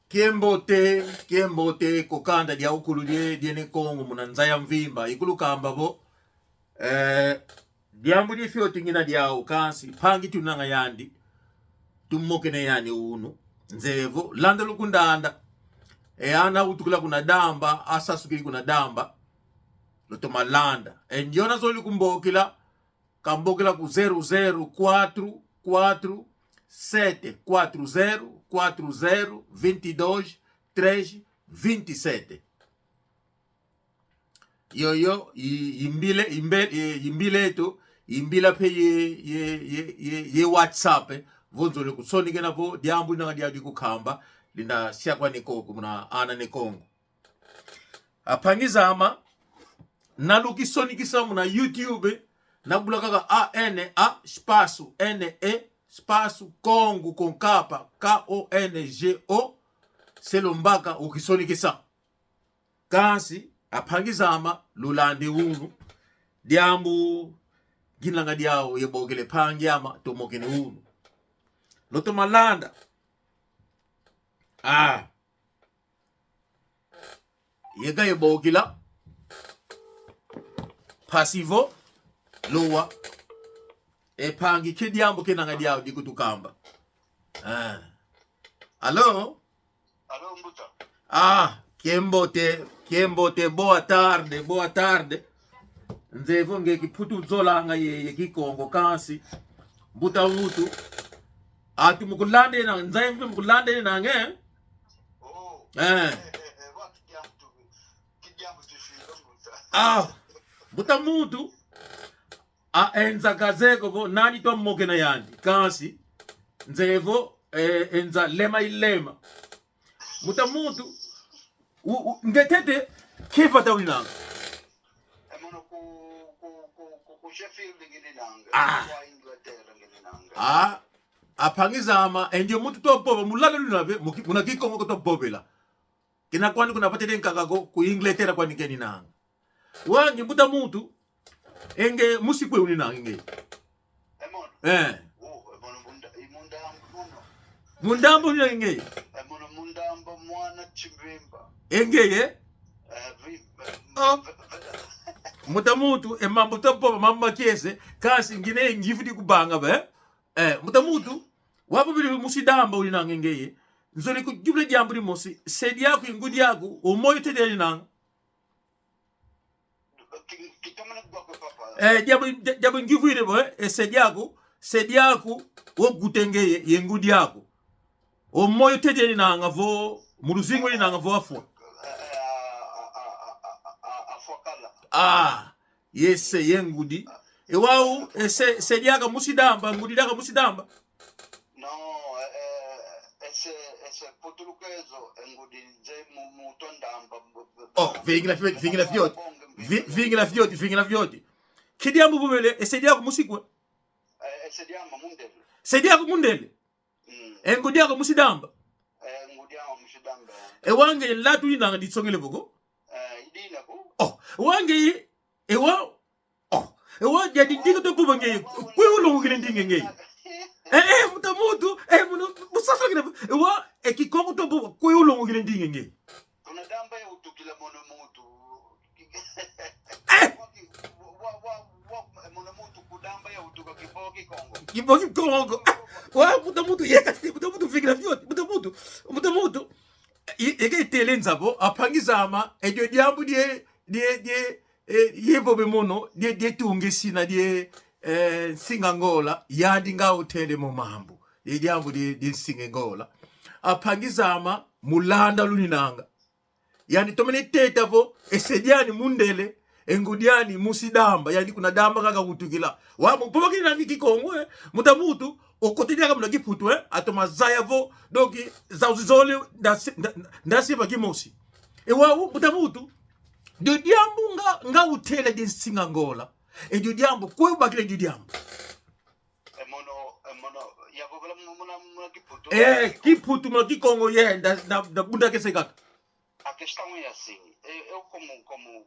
kiembote kokanda dia ukulu die Kongo munanzaya mvimba ikulu kamba bo diambu di fioti ngina dia ukansi pangi tunanga yandi tumoke ne yani unu nzevo landa lukundanda ana utukula kuna damba asa sukiri kuna damba lotoma landa ndiona zoli kumbokila kambokila ku 004 4 7 40 40 22 3 27 yoyo imbile to imbila pe ye WhatsApp vonzo le kusonike na vo diambu na dia di kukamba linda siakwa nikoko muna ana ne Kongo apangizama naluki sonikisa muna YouTube nabulaka ANA espaço NE espaço Congo com capa KONGO selombaka ukisonikisa kansi apangizama lulande unu diambu ginlanga diao yebogele pangyama tomokene unu loto malanda yega yebogila pasivo lowa pangi kidiambo kenanga diao dikutukamba allo mbuta Kiembote boa tarde nzevo ngeki putu zolanga ye kikongo kansi mbuta utu ati mukulande na nzaimve mukulande na nge mbuta mutu enza gazeko vo nani to moke na yandi kansi nzevo enza lema ilema mbuta mutu ngetete kifa tawinanga apangizama ndio mutu to boba mulala lunave muna kikongo to bobela kina kwani kuna patete nkakako ku Inglaterra kwani keni nanga wangi mbuta mutu enge musikwe uninanga nge mundambo nge mundambo mwana chimbimba engeye mutamutu emambo topoba mamma kiese kasi ngine ngifudi kubanga ba mutamutu wapo bili musidamba ulinanga ngeye nzoli ku juble jambo li mosi sedi yako ingudi yako omoyo tete linanga jabo ngifuire bo sedi yako wo gutengeye yengudi yako omoyo tete linanga vo muruzingo linanga vo afwa yese yengudi ewau sedi yako musidamba ngudi yako musidamba no ese putulukezo engudi je mutondamba vingila fyoti kidiambu bubele esedi yako musikwe sedi yako mundele engudi yako musidamba ewange latu linanga ditsongele boko wange ewa jadi ndinga to buba ngey kwewulo ngene ndinga ngey mutamutu musasa ngene ewa ekikongo to buba kwewulo ngene ndinga ngey tunadamba ya utukila mono mutu mono mutu kudamba ya utuka kiboki kongo wa mutamutu yekati mutamutu fikira fyoti mutamutu ege telenza bo apangizama edio diambu die yebobe mono die tungisina die singangola yandi nga hotele mu mambo diambu die singangola apangizama mulanda luninanga yani tomene teta vo esediani mundele engudiani musidamba yani kuna damba kaka kutukila wa mpoba kina kikongo mutamutu okotidia kama kiputu atoma zayavo doki zauzizole ndasi bakimosi ewa mutamutu dio diambu nga utele di singangola dio diambu kwe bakile dio diambu mono yabogala muna kiputu kiputu muna kikongo da bunda kese kaka a questão é assim, eu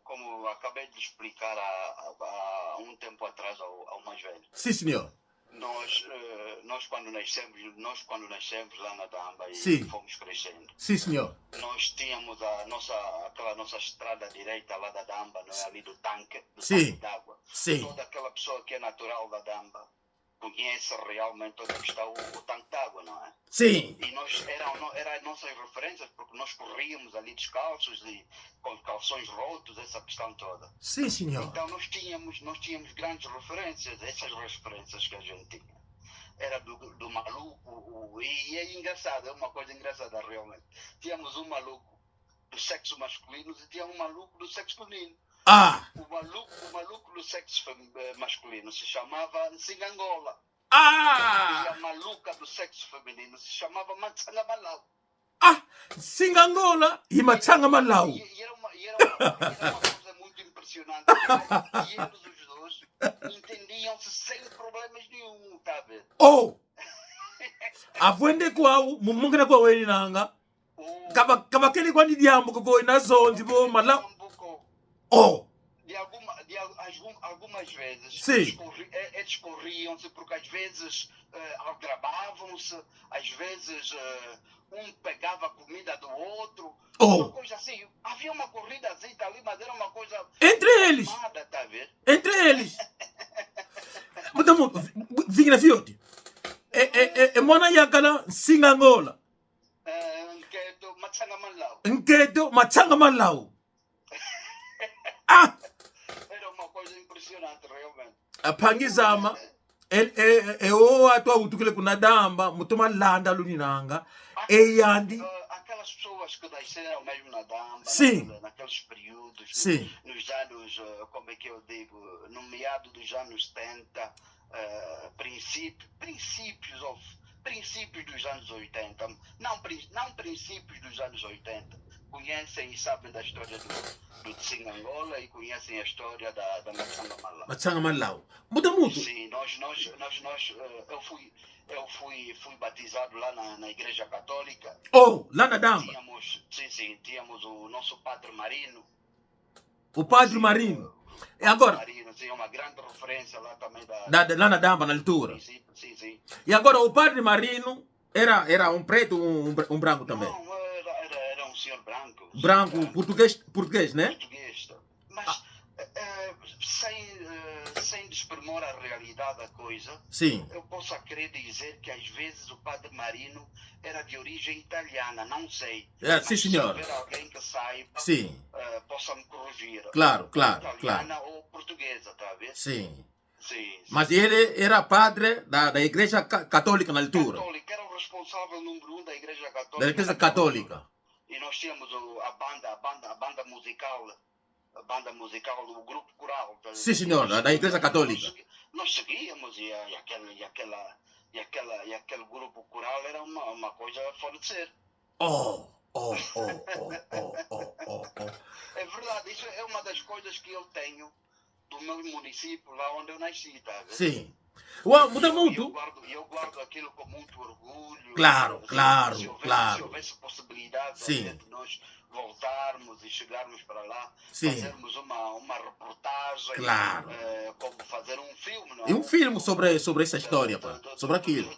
como acabei de explicar há um tempo atrás ao mais velho. Sim, senhor. nós quando nascemos lá na Damba e Sim. fomos crescendo, Sim, senhor. nós tínhamos aquela nossa estrada direita lá da Damba, não é? Ali do tanque Sim. d'água. Sim. Toda aquela pessoa que é natural da Damba conhece realmente onde está o tanque d'água, não é? Sim. E eram as nossas referências, porque nós corríamos ali descalços e com calções rotos, essa questão toda. Sim, senhor. Então nós tínhamos grandes referências, essas referências que a gente tinha. Era do maluco, e é engraçado, é uma coisa engraçada realmente. Tínhamos um maluco do sexo masculino e tinha um maluco do sexo feminino. Ah! O maluco do sexo masculino se chamava Nsingangola. E Ah! a maluca do sexo feminino se chamava Matsanga Malau. Ah! Singangola e Matsanga Malau. E era uma coisa muito impressionante. E eles os dois entendiam-se sem problemas nenhum, tá a ver? Oh! Avwende kwao mumungina kwa weni nanga. Kaba kele kwani diambo ko ina zonzi bo Malau. Oh! Algumas vezes Sim. eles corriam-se porque às vezes aldrabavam-se, às vezes um pegava a comida do outro, uma coisa assim. Havia uma corridazinha ali, mas era uma coisa entre eles. armada, tá a ver? Entre eles. Mutamu vingina fioti. Mona yakala Singangola. Nketo Matsanga Malau. Ah! Era uma coisa impressionante realmente. Apangizama o atua utukile kuna Damba mutuma landa luninanga eyandi Aquelas pessoas que nasceram mesmo na Damba, sim, naqueles períodos, sim, nos anos, como é que eu digo, no meado dos anos 70, princípios dos anos 80, não princípios dos anos 80, conhecem e sabem da história do Singangola e conhecem a história da Matsanga Malau. Matsanga Malau. Muda muito. Sim, eu fui batizado lá na Igreja Católica. Oh, lá na Damba. Tínhamos o nosso Padre Marino. O Padre Marino. E agora? Marino, sim, uma grande referência lá também lá na Damba, na altura. Sim. E agora o Padre Marino era um preto ou um branco também? Não, era um senhor branco. Branco, português, né? Português. Mas sem desprimor a realidade da coisa, sim, eu posso querer dizer que às vezes o Padre Marino era de origem italiana, não sei. Sim, senhor. Se houver alguém que saiba, sim, possa me corrigir. Claro. Italiana ou portuguesa, tá a ver? Sim. Sim. Mas ele era padre da Igreja Católica na altura. Católica, era o responsável número 1 da Igreja Católica. Da Igreja Católica. E nós tínhamos a banda musical, o grupo coral. Sim, senhor, da Igreja Católica. Nós seguíamos e aquele grupo coral era uma coisa fora de ser. Oh. É verdade, isso é uma das coisas que eu tenho do meu município, lá onde eu nasci, tá a ver? Sim. Uau, muda muito. Eu guardo aquilo com muito orgulho. Claro. Se houvesse possibilidade sim, de nós voltarmos e chegarmos para lá, sim, fazermos uma reportagem, claro, como fazer um filme, não é? E um filme sobre essa história, sobre aquilo.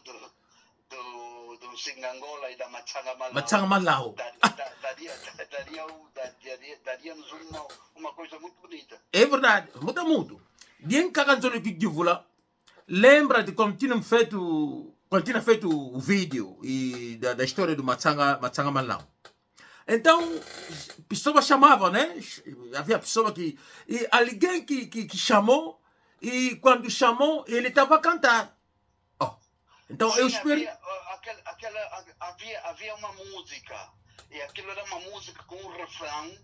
Do Singangola e da Matsanga Malau. Daria-nos uma coisa muito bonita. É verdade, muda muito. Dien kaganzolo que divula, lembra de quando tinha feito o vídeo da história do Matsanga Malau. Então, pessoa chamava, né? Havia pessoa que... E alguém que chamou, e quando chamou, ele estava a cantar. Oh. Então, sim, eu espero... Havia uma música, e aquilo era uma música com um refrão,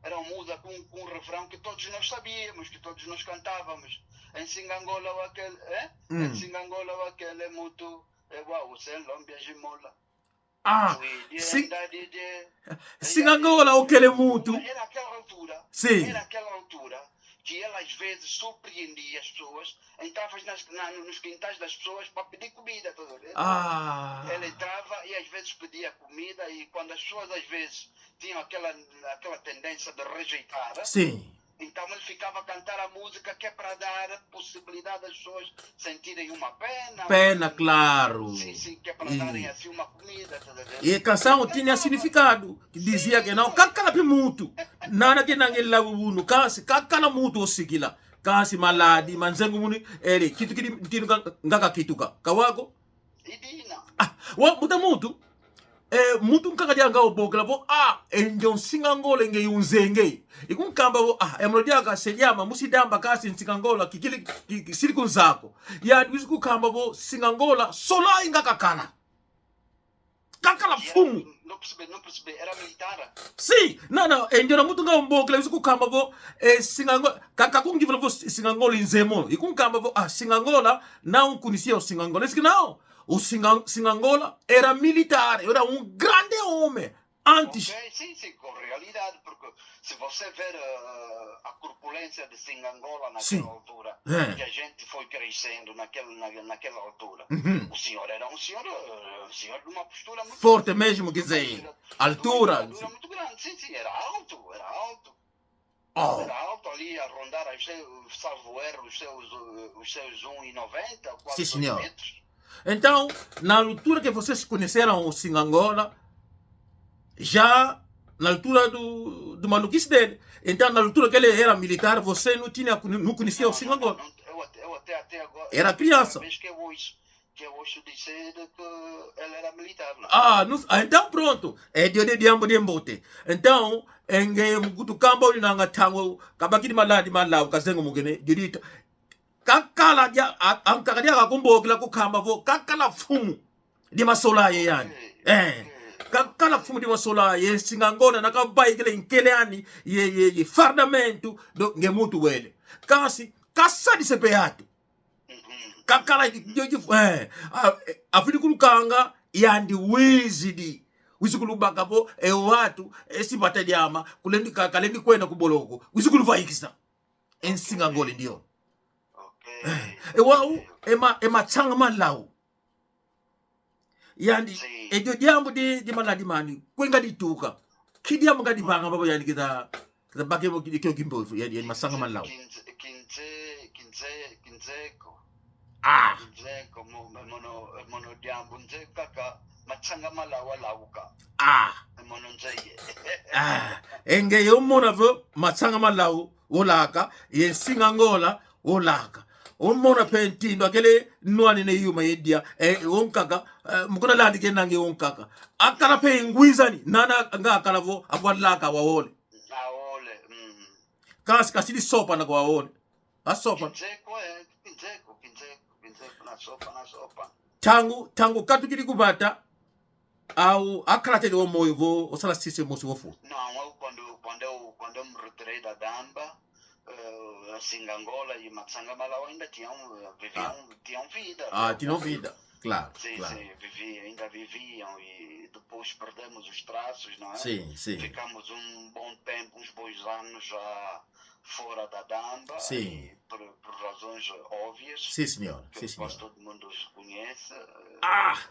era uma música com um refrão que todos nós sabíamos, que todos nós cantávamos. Em Singangola ou aquele... Em Singangola ou aquele é muito... Uau, sem lombia de mola. Ah, Singangola ou aquele é muito... Era aquela altura. Sim. Era aquela altura que ela às vezes surpreendia as pessoas, entrava nos quintais das pessoas para pedir comida. Ah. Ela entrava e às vezes pedia comida, e quando as pessoas às vezes tinham aquela tendência de rejeitar, sim, Então ele ficava a cantar a música que é para dar possibilidade das pessoas sentirem uma pena. Pena, claro. Sim, que é para darem assim uma comida, tá a ver? E a canção tinha significado, que dizia que não, kakala pe mutu. Nana que não ele lava no kasi, kakala mutu o sigila. Kasi maladi, manzengu muni, ele, kitu ngaka kituka. Kawako? Idina. Muta mutu. Mutu nkaka dia ngao bokela bo enjon singangola nge yunzenge ikun kamba bo emrodia ka selyama musidamba kasi singangola kikili silikun zako ya ndisiku kamba bo singangola sola ingaka kakala fumu Não percebi, era militar. si não enjona mutu ngao bokela isiku kamba bo singangola kakakungivela bo singangola inzemo ikun kamba bo singangola não conhecia o singangola esse que não. O Singangola era militar, era grande homem. Antes. Ok, sim, com realidade, porque se você ver a corpulência de Singangola naquela altura, que a gente foi crescendo naquela altura, o senhor era um senhor de uma postura muito forte mesmo, quer dizer, altura. Muito grande, sim, era alto. Oh. Era alto ali a rondar, salvo erro, os seus 1,90, quase 2 metros. Então, na altura que vocês conheceram o Singangola, já na altura do maluquice dele. Então, na altura que ele era militar, você não conhecia o Singangola. Eu até agora. Era criança. Que eu ouço dizer que ele era militar. Não? Então pronto. É de diambo de mbote. Então, engem mugutu kamba uli nanga tango, kabakiri maladi malawu kazengo mugene, dirita. Kakala dia ankaka dia kakumbo kila kukamba vo kakala fumu di masola ye yani kakala fumu di masola ye Singangola nakabai kile inkeleani ye fardamento do ngemutu wele kasi kasa di sepeatu kakala afidi kulukanga yandi wizidi wisikulubaga bo watu esibata diama kulendi kalendi kwenda kuboloko wisikuluvaikisa en Singangola ndio wau ema changa malau yani edio diambo di maladi mani kwenga dituka kidiambo ngadi banga babo yani kita bakemo kidikyo gimbo yani masanga malau kinzeko mono diambo nze kaka machanga malau alauka mono nzeye enge yomona vo machanga malau wolaka ye Singangola wolaka mona pentindo akele nwani ne yuma yedia wonkaka mukuna landi ke nange wonkaka akala pe ngwizani nana nga akala vo abwalaka wawole kasidi sopa na kwa wawole asopa kinzeko na sopa tangu katu kili kubata au akala tele wo moyo vo osala sise mosi wofu não quando me retirei da Damba Singangola e Matsanga Malau ainda tinham vida. Tinham vida, claro. Sim, claro. Sim, ainda viviam e depois perdemos os traços, não é? Sim. Ficamos um bom tempo, uns bons anos já fora da Damba. Sim. Por razões óbvias. Sim, senhor. Que quase todo mundo os conhece.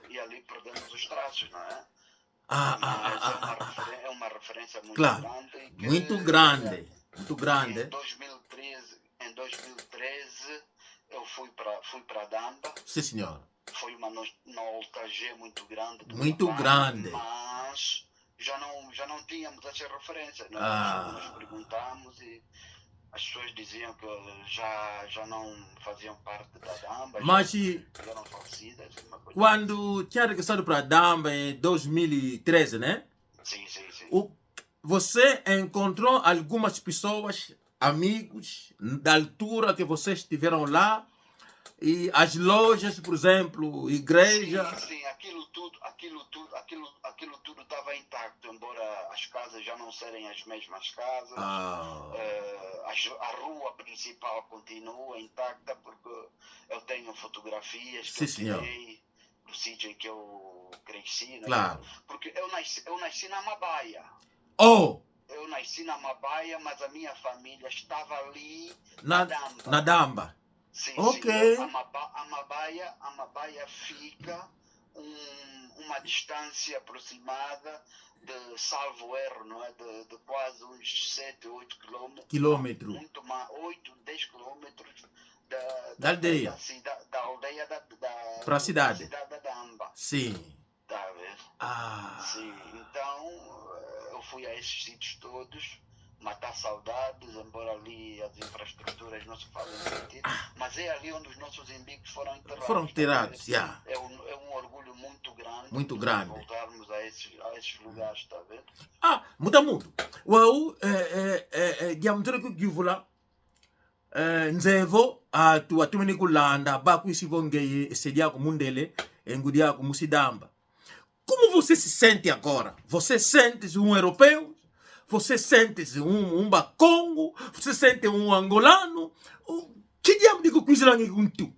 E ali perdemos os traços, não é? É uma referência muito grande. Muito grande. Muito grande. Em 2013 eu fui para Damba. Sim, senhor. Foi uma nostalgia muito grande. Muito grande. Mas já não tínhamos essa referência. Nós nos perguntamos e as pessoas diziam que já não faziam parte da Damba. Mas já eram falecidas. Quando tinha regressado para Damba em 2013, né? Sim. Você encontrou algumas pessoas, amigos, da altura que vocês estiveram lá? E as lojas, por exemplo, igreja? Sim, aquilo tudo estava intacto, embora as casas já não serem as mesmas casas. A rua principal continua intacta, porque eu tenho fotografias que eu tirei do sítio em que eu cresci. Claro. Porque eu nasci na Mabaia. Eu nasci na Mabaia, mas a minha família estava ali na Damba. Sim, ok. A Mabaia fica uma distância aproximada de, salvo erro, não é? De quase uns 7, 8 quilômetros. Quilômetro. Muito mais, 8, 10 quilômetros da aldeia. Da aldeia Para a cidade. Da cidade da Damba. Sim. Tá a ver? Sim, então eu fui a esses sítios todos, matar saudades, embora ali as infraestruturas não se fazem sentido, mas é ali onde os nossos inimigos foram enterrados. Foram enterrados, já. É um orgulho muito grande. Muito grande. Voltarmos a esses lugares, está a ver? Muda muito. Uau, diamtore ku givula. Nzevo atumeni kulanda baku isivongeye sedia ku mundele engudia ku musidamba. Como você se sente agora? Você sente-se um europeu? Você sente-se um bacongo? Você sente um angolano? Que diabo de coisa lá com tu?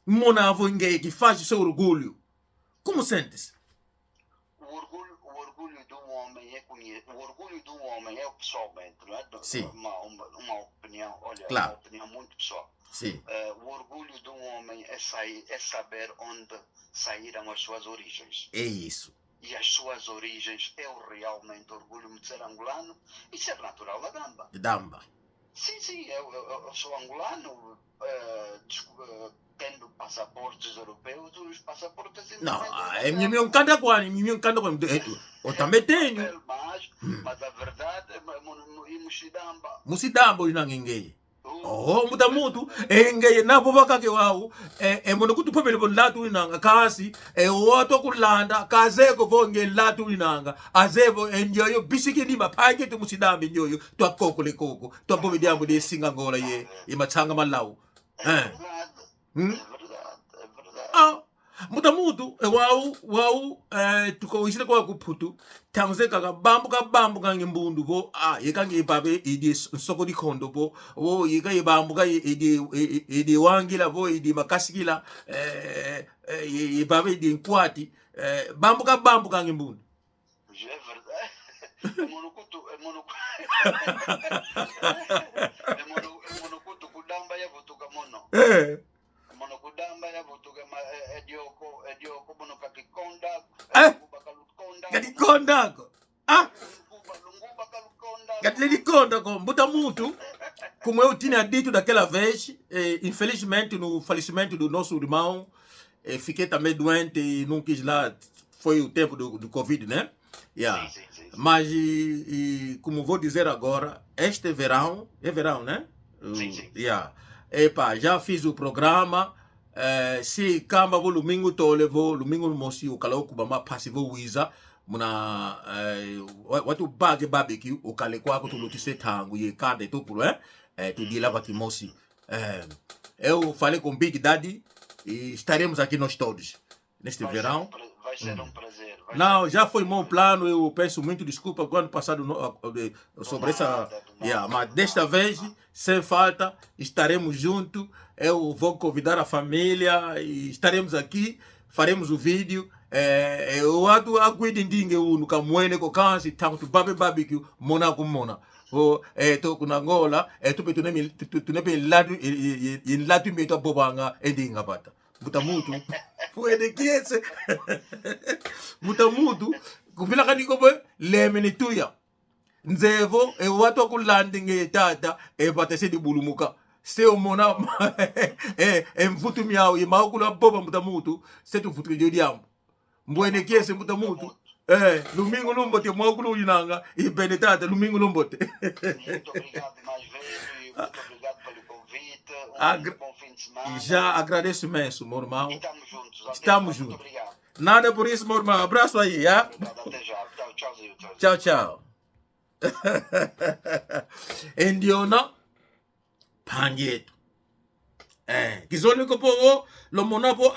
Monavo ninguém que faz o seu orgulho. Como sente-se? O orgulho do homem é conhecer. O orgulho do homem é pessoalmente, não é? Sim. Uma opinião, olha, claro. Uma opinião muito pessoal. Sim. O orgulho do homem é saber onde saíram as suas origens. É isso. E as suas origens, eu realmente orgulho-me de ser angolano e ser natural da Damba. De Damba. Sim, eu sou angolano, tendo passaportes europeus, os passaportes... Não, é minha canta quando, eu também tenho. Mas a verdade é Musidamba. Musidamba hoje não ninguém. Muda muito. Engeye na boba ke wao. Mono kutu pemele bon latu inanga kasi. Oto kulanda kazeko vonge latu inanga. Azevo enjoyo bisiki ni mapange tu musidamba enjoyo. Tu akoko le koko. Tu abobe diambo de singa ngola ye. Imachanga malau. É verdade. Muda muito. Wao tuko isile kwa kuputu. Tanze kaka bambu kange mbundu bo yekange babe idi soko di kondo bo yeka yebambu ka idi wangila bo idi makasikila babe idi nkwati bambu kange mbundu. É verdade. Monokutu kudamba ya votuka mono. Monokudamba ya votuka edioko mono kakikonda. Kakikonda ko. Kakikonda ko mbuta muito. Como eu tinha dito daquela vez, infelizmente no falecimento do nosso irmão, fiquei também doente e não quis lá, foi o tempo do Covid, né? Yeah. Sim. Mas, como vou dizer agora, este verão, é verão, né? Sim. Yeah. Epa, já fiz o programa, se camba vou domingo tole, vou domingo no moci, o calor kubama passivo wiza, muna, watu bage barbecue, o cale kwa tu lutise tango, ye carne tudo, tu dilava que moci. Eu falei com Big Daddy e estaremos aqui nós todos, neste verão. Vai ser um prazer. Não, já foi meu plano, eu peço muito desculpa quando passado sobre essa... mas desta vez, sem falta, estaremos juntos, eu vou convidar a família, e estaremos aqui, faremos o vídeo, eu aguido no camuene com canse, tanto barbecue, mona com mona. To kuna Angola, tu ne be ladu meto bobanga endinga bata. Muta mutu. Foi de kiese. Muta mutu. Kupila kaniko be lemeni tuya. Nzevo watu kulandinge tata bata se di bulumuka. Se o mona mfutu miao kula boba muta mutu, se tu futu jodiam. Mbwene kiese muta mutu. Domingo não bote móculo inanga e benetata domingo não bote. Muito obrigado mais vezes, muito obrigado pelo convite. Bom fim de semana. Já agradeço imenso, meu irmão. E estamos juntos. Estamos juntos. Muito obrigado. Nada por isso, meu irmão. Abraço aí, já? Obrigado, até já. Tchau. Endiona Pangeto. Kizoni ko po lo monapo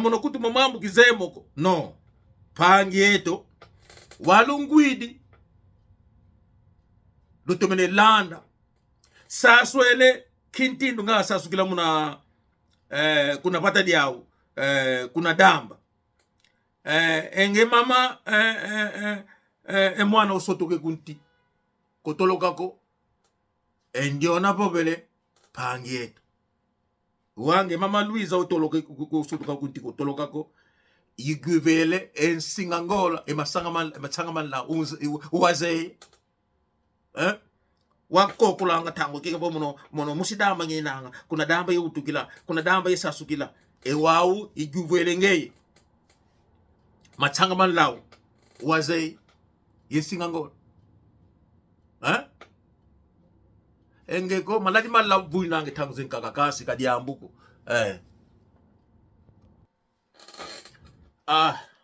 monokutu mamambu kizemoko. No. Pangeto walungwidi lutomene landa saswele kintindu nga sasukila muna kuna pata diao kuna damba enge mama mwana usotoke kunti kotolokako endiona pobele Pangeto wange mama Luisa utoloke usotoka kunti kotolokako iguvele ensingangola ematsanga la uwaze wakokulanga tango kike bo mono musidamba ngenanga kuna damba yutukila kuna damba yesasukila ewawu iguvele ngeye matsanga lawo waze yesingangola engeko maladi mala buinange tango zenkaka kasi kadiambuko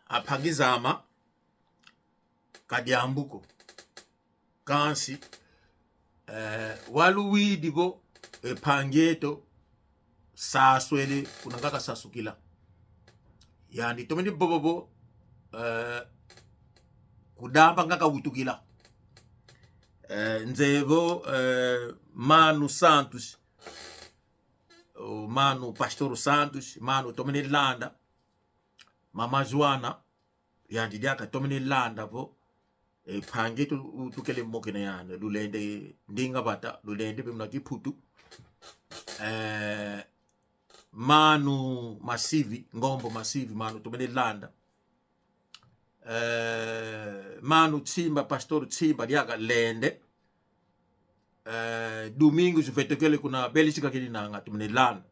aphangizama kadiambuko kansi waluwidibo ephangeto saswele kunangaka sasukila yani tomeni bobobo kudamba ngaka wutukila nzevo Manu Santos Manu Pastor Santos Manu tomeni landa Mama Joana yani diaka tomeni landa vo phangeto utukele mokene yana lulende ndinga bata lulende bimna kiputu Manu Masivi Ngombo Masivi Manu tomeni landa Manu Tsimba Pastor Tsimba diaka lende Domingo juvetekele kuna belisika kini nanga tumene landa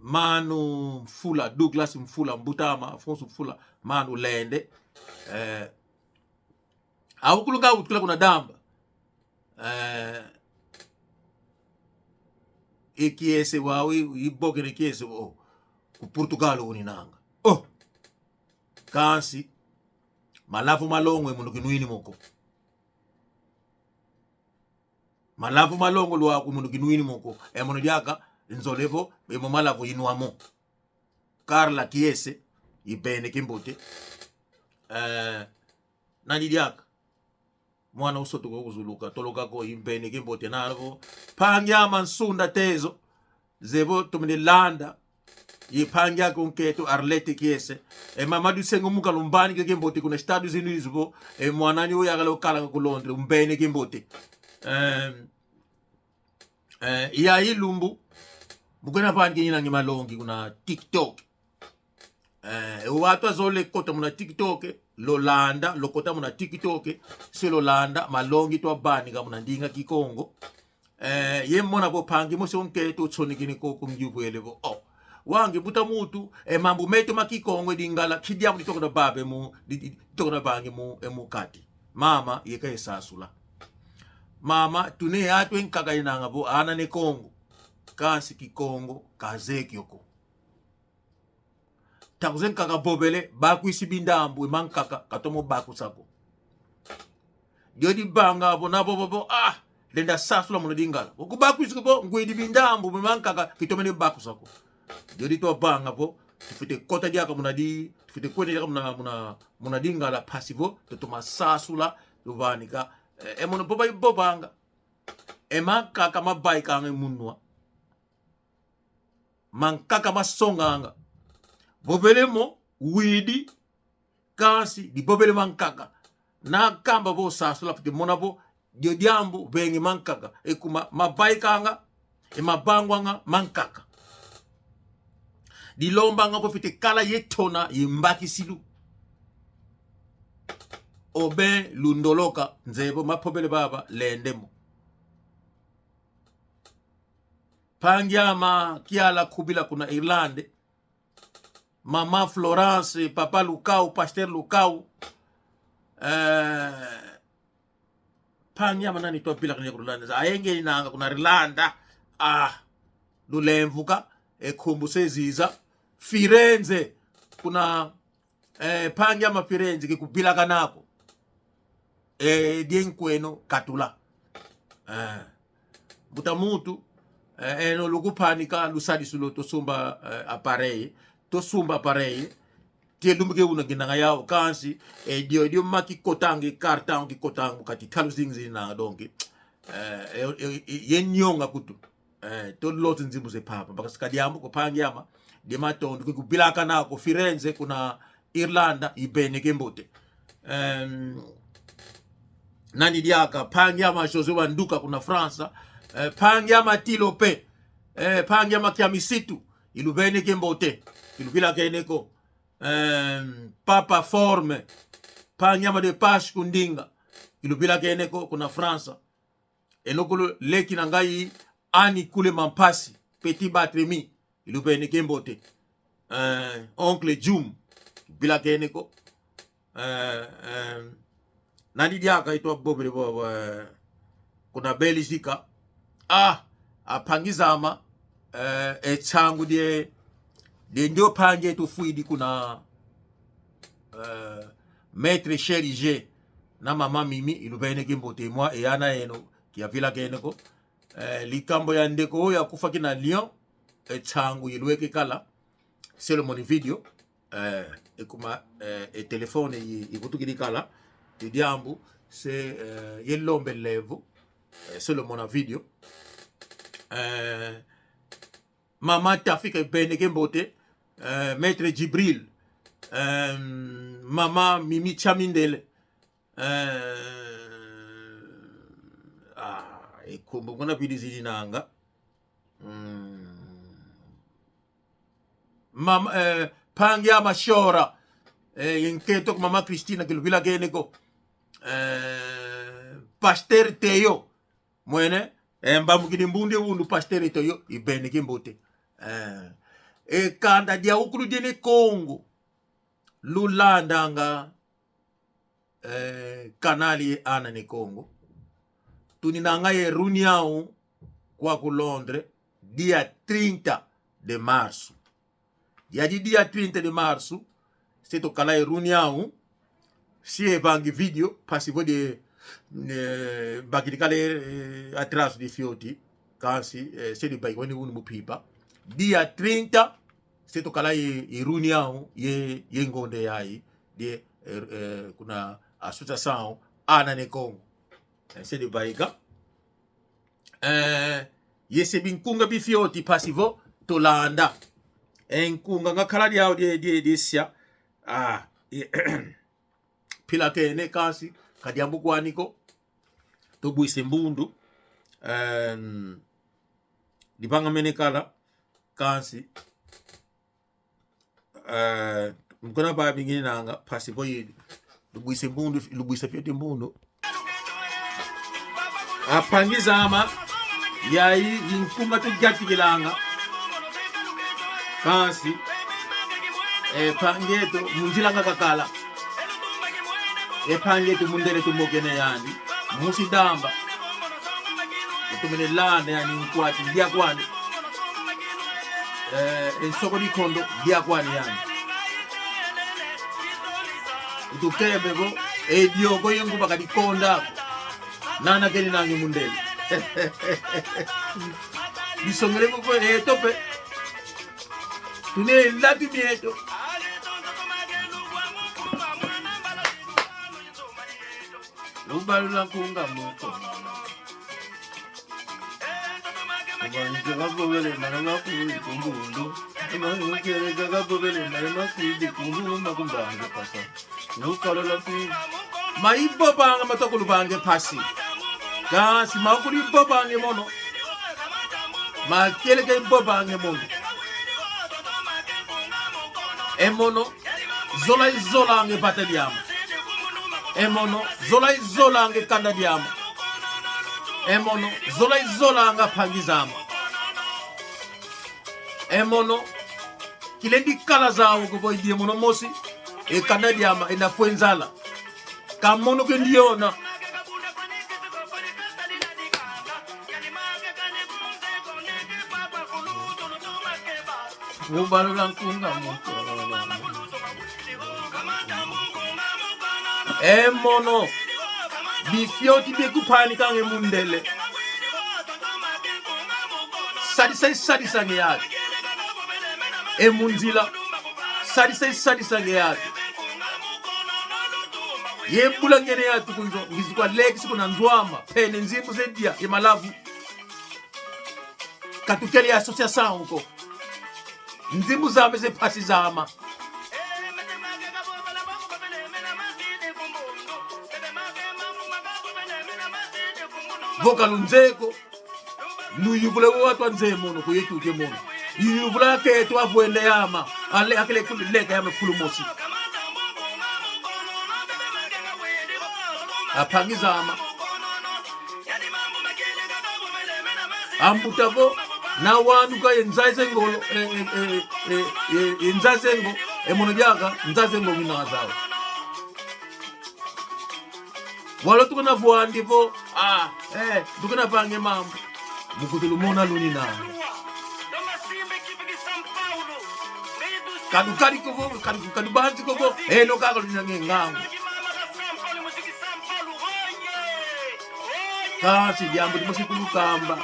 Manu Mfula Douglas Mfula Mbutama Afonso Mfula Manu lende awukulunga utukula kuna damba ikiese wawi ibokene kiese ku Portugal uninanga kansi malafu malongo emuno kinuini moko malafu malongo lwa ku muno kinuini moko emuno diaka nzolevo bemo malavu inuamo Carla kiese ibene kimbote nani diaka mwana usoto ko kuzuluka toloka ko ibene kimbote nalvo panyama nsunda tezo zevo tumene landa yipangya konketo Arlette kiese Mamadou Sengo muka lumbani ke kimbote kuna Estados Unidos bo mwanani uyagala kala ko Londres umbene kimbote iya ilumbu bukena pangi nyina ngimalongi kuna TikTok watu azole kota muna TikTok lolanda lokota muna TikTok se lolanda malongi to abani ga muna ndinga kikongo yemona bo pangi mo sonke to tsonikini ko kumjubwele bo wangi buta mutu mambu meto makikongo dingala kidia mu tokona babe mu tokona bangi mu kati mama yeka esasula mama tune atwe nkaka inanga bo ana ne Kongo kansi kikongo kazeki yoko takuzen kaka bobele baku isibindambu emankaka katomo baku sako jodi banga bo na bobo lenda sasula mu dingala okubaku isiko ngwedi bindambu emankaka kitomene baku sako jodi to banga bo tufite kota diaka munadi tufite kwene diaka muna dingala pasivo totoma sasula ubanika emono bobanga emakaka mabai kanga munwa mankaka masonganga bobelemo widi kansi di bobele mankaka na kamba bo sasula pite monabo diodiambu bengi mankaka ekuma mabai kanga mabangwanga mankaka di lombanga ko fite kala yetona yimbaki silu oben lundoloka nzebo mapobele baba lendemo pangyama kiala kubila kuna Irlande mama Florence papa Lukau pasteur Lukau pangyama nani to bila kuna Irlande ayenge inanga kuna Irlanda lulemvuka ekumbuse ziza Firenze kuna pangyama Firenze kikubila kanako dienkweno katula butamutu eno lukupanika lusadi sulo tosumba appareil tie lumge una ginanga yao kansi dio maki kotangi kartangi kotangu kati taluzingzi na donki yenyonga kutu to lot nzimu ze papa bakasi kadiambu ko pangyama de matondo kubilaka nako Firenze kuna Irlanda ibene kembote nani diaka pangyama Jose Wanduka kuna Fransa pangyama Tilope pangyama Kiamisitu ilubene kembote ilubila keneko papa forme pa nyama de pache kundinga ilubila keneko kuna Fransa enokolo leki na ngai ani kule mampasi petit batremi ilubene kembote oncle Jum bila keneko nani diaka ito bobere bo kuna Belgica apangizama changu de ndio pange to fuidi kuna maître Cherige na mama Mimi ilubene kimbote moi e ana eno kia vila keneko likambo ya ndeko ya kufa kina Lyon changu yilweke kala c'est le mon video ekuma telefone ikutukiri kala diambu c'est yelombe levo c'est le mon video mama tafika bene kembote maître Djibril mama Mimi Chamindele ekumbu kuna bidizi nanga mama pangi ama shora yenketo mama Christina kilubila keneko pasteur Teyo mwene mbamu kidimbundi undu pasteur Teyo ibene kimbote kanda dia ukulu dine Kongo lulandanga kanali ana ne Kongo tuninanga ye runiao kwa ku Londres dia 30 de março dia 30 de março c'est to kala ye runiao si e bangi video pasivo de bagidikale atrás de fioti kasi c'est de baigoni unu pipa dia 30 c'est to kala ye runiao ye ngonde yai de kuna association ana ne Kongo c'est de baiga yese binkunga bifioti pasivo tolanda enkunga ngakala dia de sia pila kene kasi kadiambu kwaniko to buise mbundu dibanga menekala kasi mkona ba bingine nanga pasivo yi buise mbundu lubuise fioti mbundu apangizama yayi yinkunga to jatigilanga kasi pangeto munjilanga kakala pangeto mundele tumokene yani musidamba tumene lana yani nkwati dia kwani ensoko di kondo dia kwani yani utukebego diogo yengu bakadi konda nana keni nangi mundele bisongele ko tope tune lati bieto lubalula kunga muko Gabobele marama kundi kumbundu Imanu kere gabobele marama kundi kumbundu makumbange pasa Nukalola kundi Maibo banga matokulu bange pasi Gasi maukuli bobange mono Makeleke bobange mono Emono zola ange bataliama Emono zola ange kandadiama Emono zola anga pangizama Emono kilendi kala zawo ko boy die mono mosi e kandadiama ina fuenzala kamono ke ndiona Mubalo lankunga moto Emono bifioti bekupani kange mundele Sadi sange yake Emunzila Sadi sange yake Yembula ngene yatu kunzo ngizikwa leki kuna nzwama pene nzimbu zedia yemalavu katukeli association uko nzimbu zame ze pasi zama Voka lunzeko Nuyubule watu anze mono kuyetuke mono yuvula ke to avwende yama ale akele kuleka yama fulumosi apangizama ambutavo na wanuka yenzazengo yenzazengo emonojaka nzazengo minazawo walo tukuna vuandivo tukuna pange mambo mukutulumona luni na kadukari kovo kadubanzi kovo no kako linange ngangu kasi jambo limusikulukamba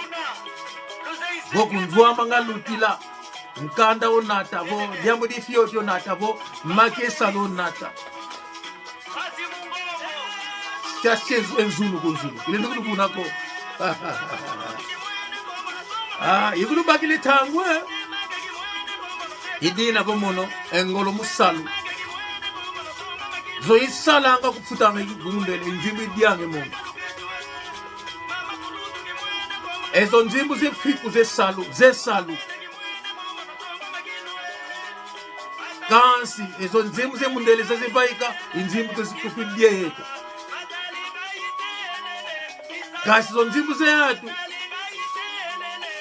vokunzwama ngalutila nkanda onata vo jambo difioti onata vo makesalo onata chashezu enzulu kunzulu ile ndikufunako ikulu bakile tangwe idina komono engolo musalu zo isalanga kufutanga igundele njimbi diange mono ezo nzimbu zefiku zesalu kansi ezo nzimbu zemundele zezibayika inzimbu zezikupidie yetu kasi zo nzimbu zeyatu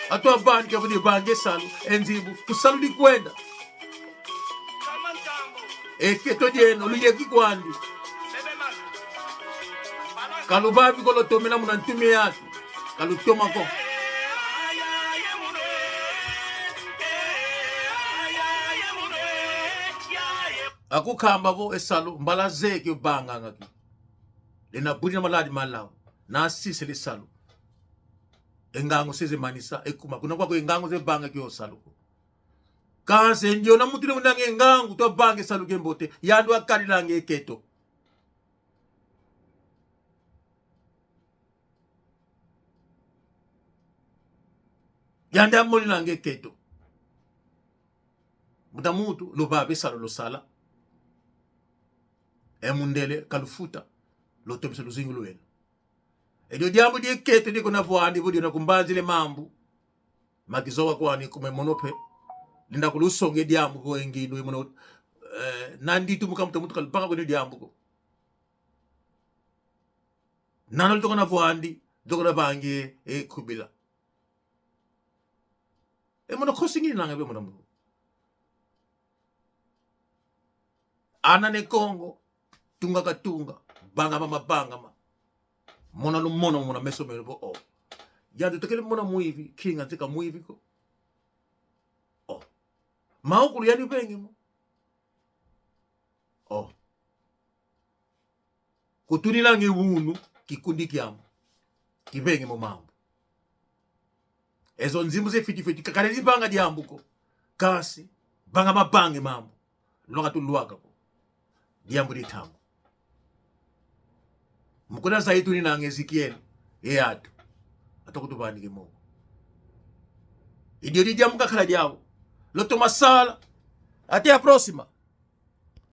atwa banke abudi bange salu enzimbu kusalu likwenda eketo jeno luyeki kwandi kalubabi kolo tomela munantume yatu kalutomako akukamba vo esalu mbala zeke banga ngaki lena budi na maladi malawo na sise lesalu engango seze manisa ekuma kuna kwako engango ze banga kyo salu kanse ndio na mutile munange engango to banga salu kembote yandu akalilange eketo yanda moli lange keto mutamutu lo babe salo lo sala emundele kalufuta lo tobisa luzingu luela edio diambo die keto di kona voandi bodi na kumbanzi le mambu magizowa kwani kume monope linda kulusonge diambo ko engino emono nandi tu muka mutu kalpanga ko diambo ko nanol to kona voandi dogona bangi kubila emono kosingi nanga be mono anane Kongo tunga katunga banga mama mona lu mona meso melo yadu tekele mona muivi kinga tika muivi ko maukulu yani bengi mo kutunila nge wunu kikundi kyamo kibengi mo mambo ezo nzimbu ze fiti kakarezi banga diambuko kasi banga mabange mambo longa tuluaka ko diambu di tango mukuna zaitu ni nange Ezekiel yatu atokutubani mo idio di diambu kakala diawo loto masala ate a próxima